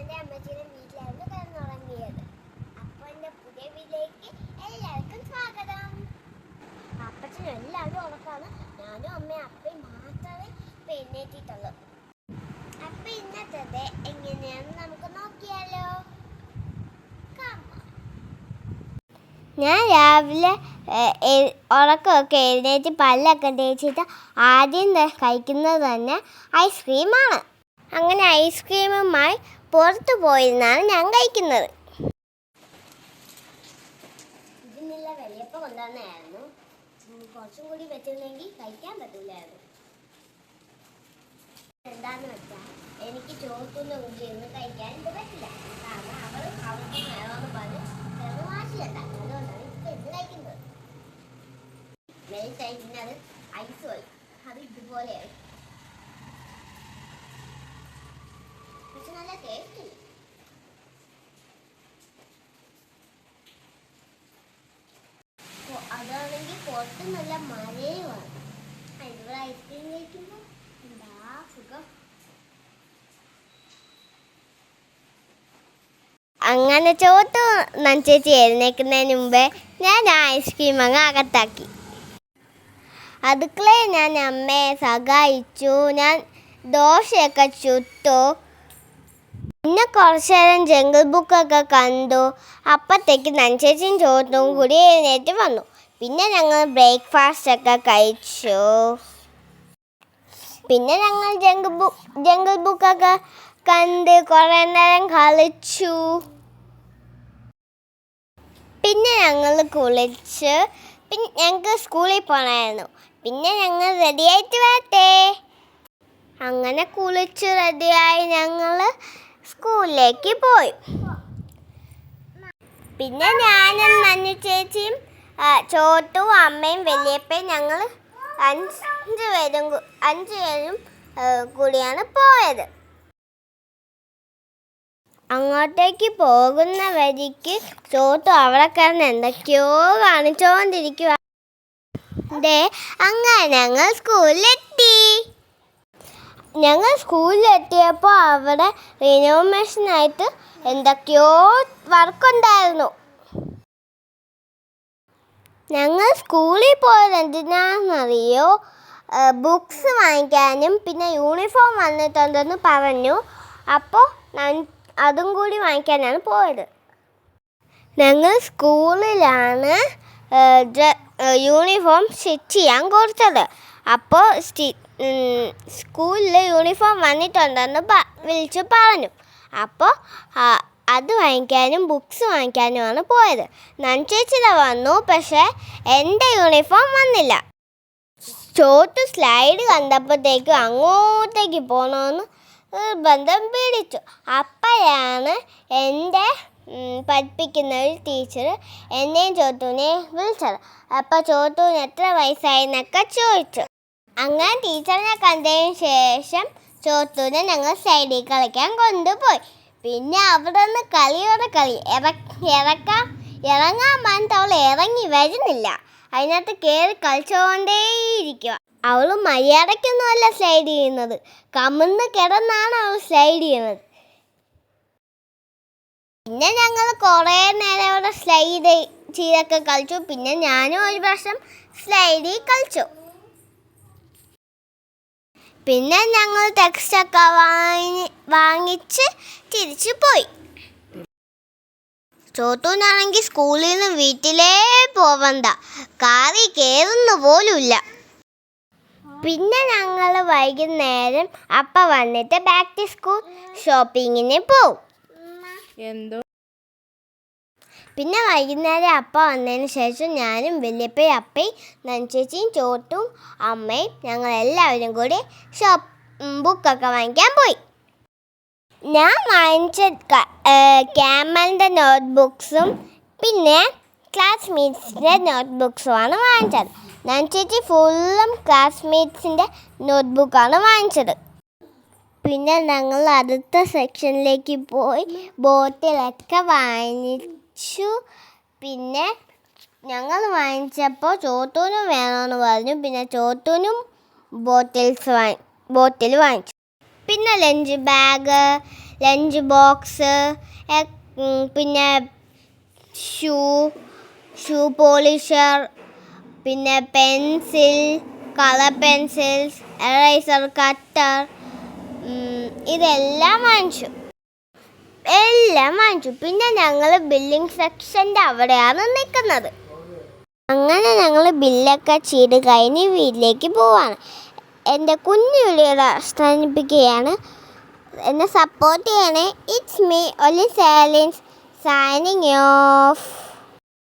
അച്ഛൻ്റെ അമ്മച്ചിയുടെ വീട്ടിലായിരുന്നു കിടന്നുറങ്ങിയത്. അപ്പോൾ എൻ്റെ പുതിയ വീട്ടിലേക്ക് എല്ലാവർക്കും സ്വാഗതം. അപ്പച്ചനും എല്ലാവരും ഉറക്കാണ്. ഞാനും അമ്മയും അപ്പയും മാത്രമേ എഴുന്നേറ്റിട്ടുള്ളൂ. അപ്പം ഇന്നത്തെ എങ്ങനെയാണെന്ന് നമുക്ക് നോക്കിയാലോ. ഞാൻ രാവിലെ ഉറക്കമൊക്കെ എഴുന്നേറ്റ് പല്ലൊക്കെ തേച്ചിട്ട് ആദ്യം കഴിക്കുന്നത് തന്നെ ഐസ്ക്രീമാണ്. അങ്ങനെ ഐസ്ക്രീമുമായി പുറത്തു പോയിരുന്നാണ് ഞാൻ കഴിക്കുന്നത്. ഇതിനുള്ള വെള്ളയപ്പം കൊണ്ടുവന്നായിരുന്നു. കുറച്ചും കൂടി വെച്ചിരുന്നെങ്കിൽ കഴിക്കാൻ പറ്റില്ലായിരുന്നു. എന്താന്ന് വെച്ചാൽ എനിക്ക് ചോറിൻ്റെ കൂടി ഇരുന്ന് കഴിക്കാൻ ഇത് പറ്റില്ല. കാരണം അവർക്ക് വേണമെന്ന് പറഞ്ഞ് ചെറു വാശിയുണ്ടാകും. അതുകൊണ്ടാണ് ഇപ്പം ഇത് കഴിക്കുന്നത്. മെൽറ്റായി പിന്നെ അത് ഐസ് പോയി. അത് ഇതുപോലെയായി. പക്ഷെ നല്ല ടേസ്റ്റ് ഉണ്ട്. അതാണെങ്കിൽ പുറത്ത് നല്ല മഴയുമാണ്. ഇവിടെ ഐസ്ക്രീം കഴിക്കുമ്പോൾ എന്താ സുഖം. അങ്ങനെ ചോത്ത് നനച്ചേച്ചി എഴുന്നേക്കുന്നതിന് മുമ്പേ ഞാൻ ഐസ്ക്രീം അങ്ങ് അകത്താക്കി. അടുക്കളയിൽ ഞാൻ അമ്മയെ സഹായിച്ചു. ഞാൻ ദോശയൊക്കെ ചുട്ടു. പിന്നെ കുറച്ച് നേരം ജംഗിൾ ബുക്കൊക്കെ കണ്ടു. അപ്പോഴത്തേക്ക് നനച്ചേച്ചിയും ചോത്തും കൂടി എഴുന്നേറ്റ് വന്നു. പിന്നെ ഞങ്ങൾ ബ്രേക്ക്ഫാസ്റ്റൊക്കെ കഴിച്ചു. പിന്നെ ഞങ്ങൾ ജംഗിൾ ബുക്കൊക്കെ കണ്ട് കുറേ നേരം കളിച്ചു. പിന്നെ ഞങ്ങൾ കുളിച്ച് പിന്നെ ഞങ്ങൾക്ക് സ്കൂളിൽ പോകണമായിരുന്നു. പിന്നെ ഞങ്ങൾ റെഡിയായിട്ട് വരട്ടെ. അങ്ങനെ കുളിച്ച് റെഡിയായി ഞങ്ങൾ സ്കൂളിലേക്ക് പോയി. പിന്നെ ഞാനും നന്ദു ചേച്ചിയും ചോട്ടും അമ്മയും വലിയപ്പയും ഞങ്ങൾ അഞ്ച് പേരും കൂടിയാണ് പോയത്. അങ്ങോട്ടേക്ക് പോകുന്ന വഴിക്ക് ചോട്ടു അവിടെ കിടന്ന് എന്തൊക്കെയോ കാണിച്ചുകൊണ്ടിരിക്കുക. അങ്ങനെ ഞങ്ങൾ സ്കൂളിലെത്തി. ഞങ്ങൾ സ്കൂളിലെത്തിയപ്പോൾ അവിടെ റിനോവേഷനായിട്ട് എന്തൊക്കെയോ വർക്കുണ്ടായിരുന്നു. ഞങ്ങൾ സ്കൂളിൽ പോയത് എന്തിനാണെന്നറിയോ? ബുക്സ് വാങ്ങിക്കാനും പിന്നെ യൂണിഫോം വന്നിട്ടുണ്ടെന്ന് പറഞ്ഞു. അപ്പോൾ അതും കൂടി വാങ്ങിക്കാനാണ് പോയത്. ഞങ്ങൾ സ്കൂളിലാണ് യൂണിഫോം സ്റ്റിച്ച് ചെയ്യാൻ കൊടുത്തത്. അപ്പോൾ സ്കൂളിൽ യൂണിഫോം വന്നിട്ടുണ്ടെന്ന് വിളിച്ച് പറഞ്ഞു. അപ്പോൾ അത് വാങ്ങിക്കാനും ബുക്സ് വാങ്ങിക്കാനുമാണ് പോയത്. നൻചേച്ചിയുടെ വന്നു, പക്ഷേ എൻ്റെ യൂണിഫോം വന്നില്ല. ചോട്ട് സ്ലൈഡ് കണ്ടപ്പോഴത്തേക്കും അങ്ങോട്ടേക്ക് പോകണമെന്ന് നിർബന്ധം പിടിച്ചു. അപ്പോഴാണ് എൻ്റെ പഠിപ്പിക്കുന്ന ഒരു ടീച്ചർ എന്നെയും ചോട്ടുവിനെയും വിളിച്ചത്. അപ്പോൾ ചോട്ടുവിന് എത്ര വയസ്സായെന്നൊക്കെ ചോദിച്ചു. അങ്ങനെ ടീച്ചറിനെ കണ്ടതിന് ശേഷം ചോട്ടുവിനെ ഞങ്ങൾ സൈഡിൽ കളിക്കാൻ കൊണ്ടുപോയി. പിന്നെ അവിടെ നിന്ന് കളിയോടെ കളി ഇറങ്ങാൻ പറഞ്ഞിട്ട് അവൾ ഇറങ്ങി വരുന്നില്ല. അതിനകത്ത് കയറി കളിച്ചുകൊണ്ടേയിരിക്കുക. അവൾ മര്യാദയ്ക്കൊന്നുമല്ല സ്ലൈഡ് ചെയ്യുന്നത്, കമിഴ്ന്ന് കിടന്നാണ് അവൾ സ്ലൈഡ് ചെയ്യുന്നത്. പിന്നെ ഞങ്ങൾ കുറേ നേരം അവിടെ സ്ലൈഡ് ചെയ്തൊക്കെ കളിച്ചു. പിന്നെ ഞാനും ഒരു പ്രാവശ്യം സ്ലൈഡിൽ കളിച്ചു. പിന്നെ ഞങ്ങൾ ടെക്സ്റ്റൊക്കെ വാങ്ങിച്ച് തിരിച്ചു പോയി. ചോട്ടൂനാണെങ്കിൽ സ്കൂളിൽ നിന്ന് വീട്ടിലേ പോവണ്ട, കാറിൽ കയറുന്ന പോലുമില്ല. പിന്നെ ഞങ്ങൾ വൈകുന്നേരം അപ്പ വന്നിട്ട് ബാക്ക് ടു സ്കൂൾ ഷോപ്പിങ്ങിന് പോവും. പിന്നെ വൈകുന്നേരം അപ്പ വന്നതിന് ശേഷം ഞാനും വലിയപ്പയും അപ്പയും നൻചേച്ചിയും ചോട്ടും അമ്മയും ഞങ്ങളെല്ലാവരും കൂടി ബുക്കൊക്കെ വാങ്ങിക്കാൻ പോയി. ഞാൻ വാങ്ങിച്ച ക്യാമലിൻ്റെ നോട്ട്ബുക്സും പിന്നെ ക്ലാസ്മേറ്റ്സിൻ്റെ നോട്ട്ബുക്സുമാണ് വാങ്ങിച്ചത്. നൻചേച്ചി ഫുള്ളും ക്ലാസ്മേറ്റ്സിൻ്റെ നോട്ട്ബുക്കാണ് വാങ്ങിച്ചത്. പിന്നെ ഞങ്ങൾ അടുത്ത സെക്ഷനിലേക്ക് പോയി ബോട്ടിലൊക്കെ വാങ്ങിച്ചു. പിന്നെ ഞങ്ങൾ വാങ്ങിച്ചപ്പോൾ ചോട്ടൂനും വേണമെന്ന് പറഞ്ഞു. പിന്നെ ചോട്ടൂനും ബോട്ടിൽ വാങ്ങിച്ചു. പിന്നെ ലഞ്ച് ബാഗ്, ലഞ്ച് ബോക്സ്, പിന്നെ ഷൂ പോളിഷർ, പിന്നെ pencil, colour pencils, eraser, cutter, ഇതെല്ലാം വാങ്ങിച്ചു. പിന്നെ ഞങ്ങൾ ബില്ലിംഗ് സെക്ഷൻ്റെ അവിടെയാണ് നിൽക്കുന്നത്. അങ്ങനെ ഞങ്ങൾ ബില്ലൊക്കെ ചെയ്ത് കഴിഞ്ഞ് വീട്ടിലേക്ക് പോവാണ്. എൻ്റെ കുഞ്ഞു വീഡിയോ അവസാനിപ്പിക്കുകയാണ്. എന്നെ സപ്പോർട്ട് ചെയ്യണേ. ഇറ്റ്സ് മീ ഒലി സാലിൻസ് സൈനിങ് ഓഫ്.